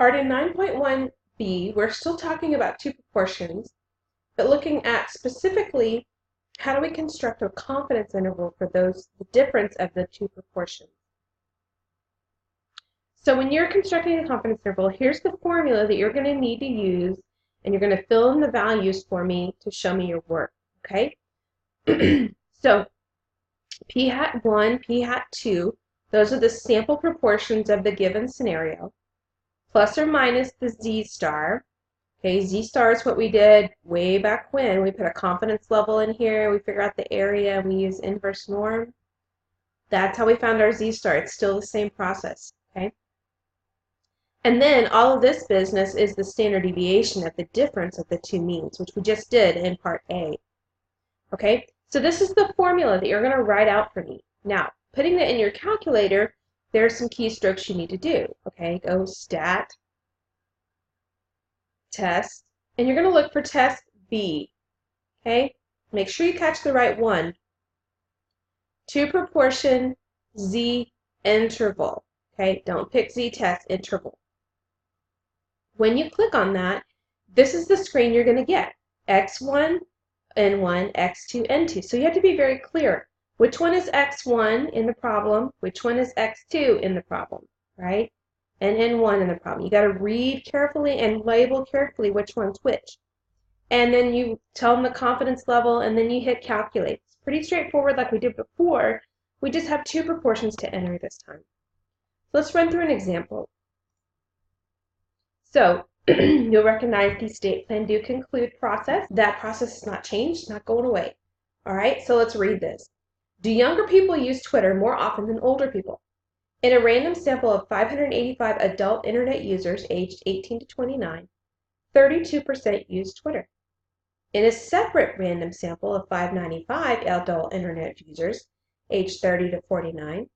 All right, in 9.1b, we're still talking about two proportions, but looking at specifically how do we construct a confidence interval for the difference of the two proportions. So when you're constructing a confidence interval, here's the formula that you're going to need to use, and you're going to fill in the values for me to show me your work, okay? So p hat 1, p hat 2, those are the sample proportions of the given scenario, plus or minus the z star. Okay, z star is what we did way back when. We put a confidence level in here, we figure out the area, and we use inverse norm. That's how we found our z star. It's still the same process, okay? And then all of this business is the standard deviation of the difference of the two means, which we just did in part A. Okay, so this is the formula that you're going to write out for me. Now, putting that in your calculator, there are some keystrokes you need to do. Okay, go stat, test, and you're going to look for test B. Okay, make sure you catch the right one. Two proportion z interval. Okay, don't pick z-test, interval. When you click on that, this is the screen you're going to get. x1, n1, x2, n2. So you have to be very clear. Which one is x1 in the problem? Which one is x2 in the problem, right? And n1 in the problem. You got to read carefully and label carefully which one's which. And then you tell them the confidence level, and then you hit calculate. It's pretty straightforward like we did before. We just have two proportions to enter this time. So let's run through an example. So you'll recognize the state plan do conclude process. That process is not changed, not going away. All right, so let's read this. Do younger people use Twitter more often than older people? In a random sample of 585 adult internet users aged 18 to 29, 32% used Twitter. In a separate random sample of 595 adult internet users aged 30 to 49,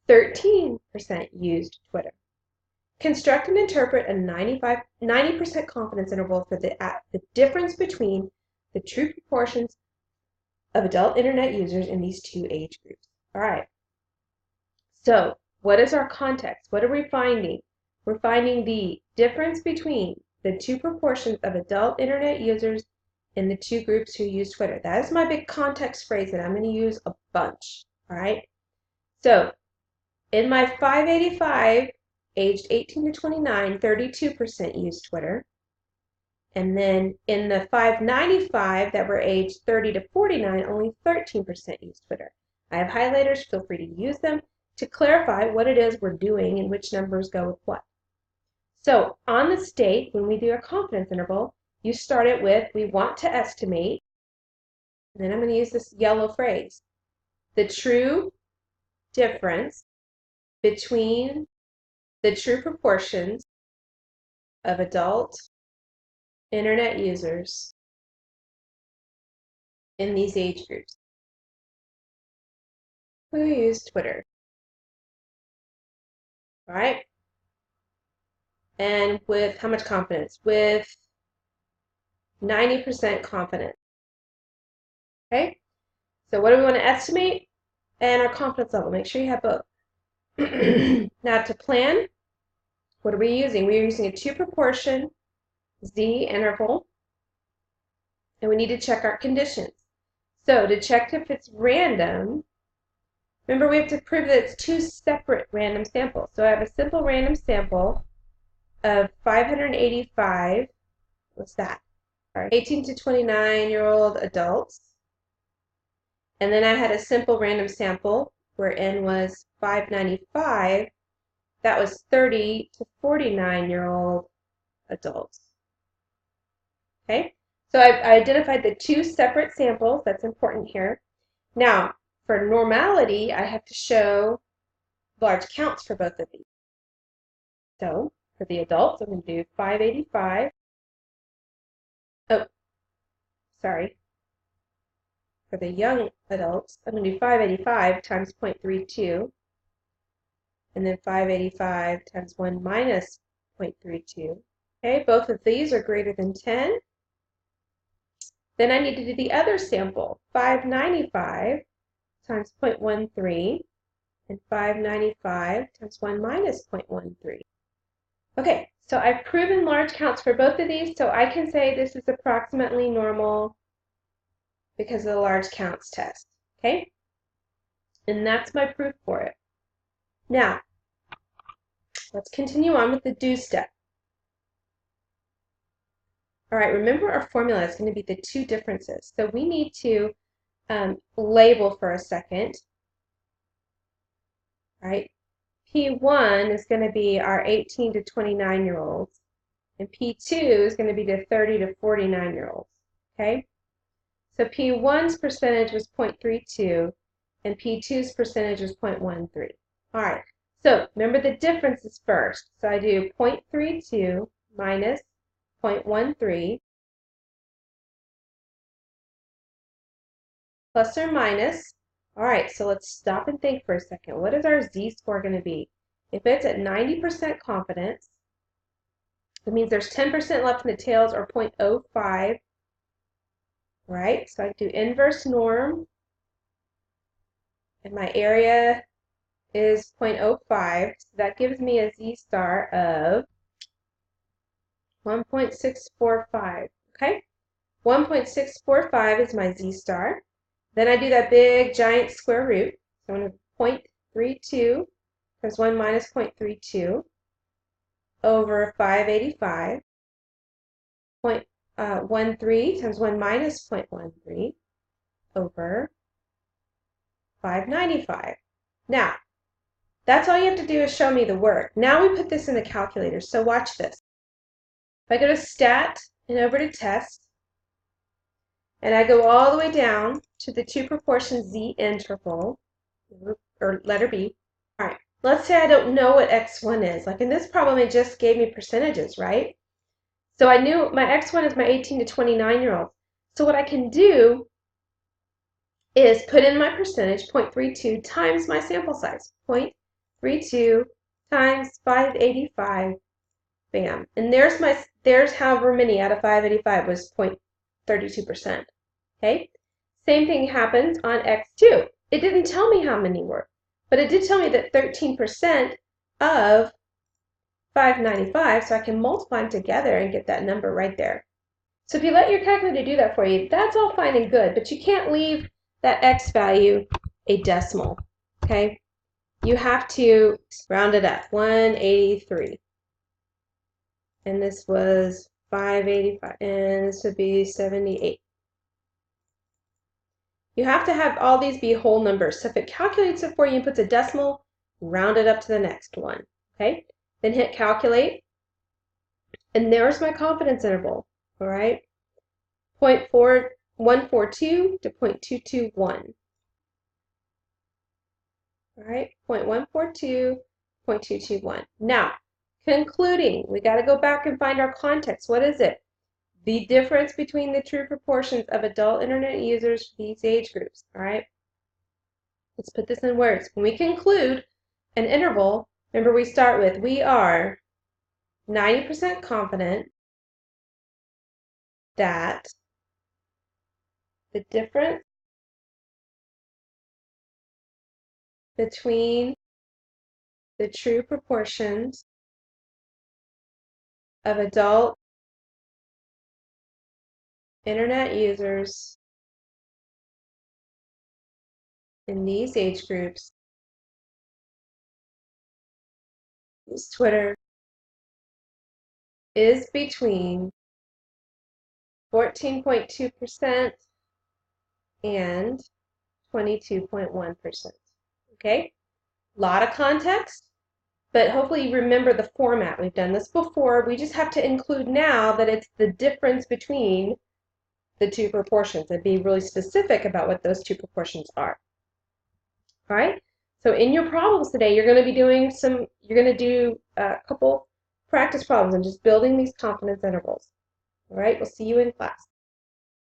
13% used Twitter. Construct and interpret a 90% confidence interval for the difference between the true proportions of adult internet users in these two age groups. All right. So what is our context? What are we finding? We're finding the difference between the two proportions of adult internet users in the two groups who use Twitter. That is my big context phrase that I'm going to use a bunch. All right. So in my 585, aged 18 to 29, 32% used Twitter. And then in the 595 that were aged 30 to 49, only 13% used Twitter. I have highlighters. Feel free to use them to clarify what it is we're doing and which numbers go with what. So on the state, when we do a confidence interval, you start it with, we want to estimate, and then I'm going to use this yellow phrase, the true difference between the true proportions of adult internet users in these age groups who use Twitter. All right? And with how much confidence? With 90% confidence. Okay? So what do we want to estimate? And our confidence level. Make sure you have both. Now to plan, what are we using? We're using a two proportion z interval, and we need to check our conditions. So to check if it's random, remember we have to prove that it's two separate random samples. So I have a simple random sample of 585, what's that? 18 to 29-year-old adults. And then I had a simple random sample where n was 595. That was 30 to 49-year-old adults. Okay, so I identified the two separate samples. That's important here. Now, for normality, I have to show large counts for both of these. So, for the adults, I'm going to do 585. Oh, sorry. For the young adults, I'm going to do 585 times 0.32, and then 585 times 1 minus 0.32. Okay, both of these are greater than 10. Then I need to do the other sample, 595 times 0.13, and 595 times 1 minus 0.13. Okay, So I've proven large counts for both of these, so I can say this is approximately normal because of the large counts test, okay? And that's my proof for it. Now, let's continue on with the do step. All right, remember our formula is going to be the two differences. So we need to label for a second. All right, P1 is going to be our 18 to 29-year-olds, and P2 is going to be the 30 to 49-year-olds, okay? So P1's percentage was 0.32, and P2's percentage was 0.13. All right, so remember the differences first. So I do 0.32 minus 0.13 plus or minus. All right, so let's stop and think for a second. What is our z-score going to be? If it's at 90% confidence, it means there's 10% left in the tails, or 0.05. Right, so I do inverse norm, and my area is 0.05, so that gives me a z-star of 1.645, okay? 1.645 is my z-star. Then I do that big giant square root, so I'm going to 0.32 times 1 minus 0.32 over 585, 0.13 times 1 minus 0.13 over 595. Now, that's all you have to do is show me the work. Now we put this in the calculator, so watch this. If I go to stat and over to test, and I go all the way down to the two proportion z interval, or letter B. All right, let's say I don't know what x1 is. Like in this problem, it just gave me percentages, right? So I knew my x1 is my 18 to 29-year-olds. So what I can do is put in my percentage, 0.32, times my sample size, 0.32 times 585, bam. And there's however many out of 585 was 0.32%, okay? Same thing happens on x2. It didn't tell me how many were, but it did tell me that 13% of 595, so I can multiply them together and get that number right there. So if you let your calculator do that for you, that's all fine and good, but you can't leave that x value a decimal, okay? You have to round it up, 183. And this was 585, and this would be 78. You have to have all these be whole numbers. So if it calculates it for you and puts a decimal, round it up to the next one, okay? Then hit calculate, and there's my confidence interval, all right? 0.142 to 0.221. All right, 0.142, 0.221. Now, concluding, we got to go back and find our context. What is it? The difference between the true proportions of adult internet users for these age groups. All right, let's put this in words. When we conclude an interval, remember we start with, we are 90% confident that the difference between the true proportions of adult internet users in these age groups is Twitter is between 14.2% and 22.1%. Okay? A lot of context, but hopefully you remember the format. We've done this before. We just have to include now that it's the difference between the two proportions and be really specific about what those two proportions are. All right? So in your problems today, you're going to be doing you're going to do a couple practice problems and just building these confidence intervals. All right? We'll see you in class.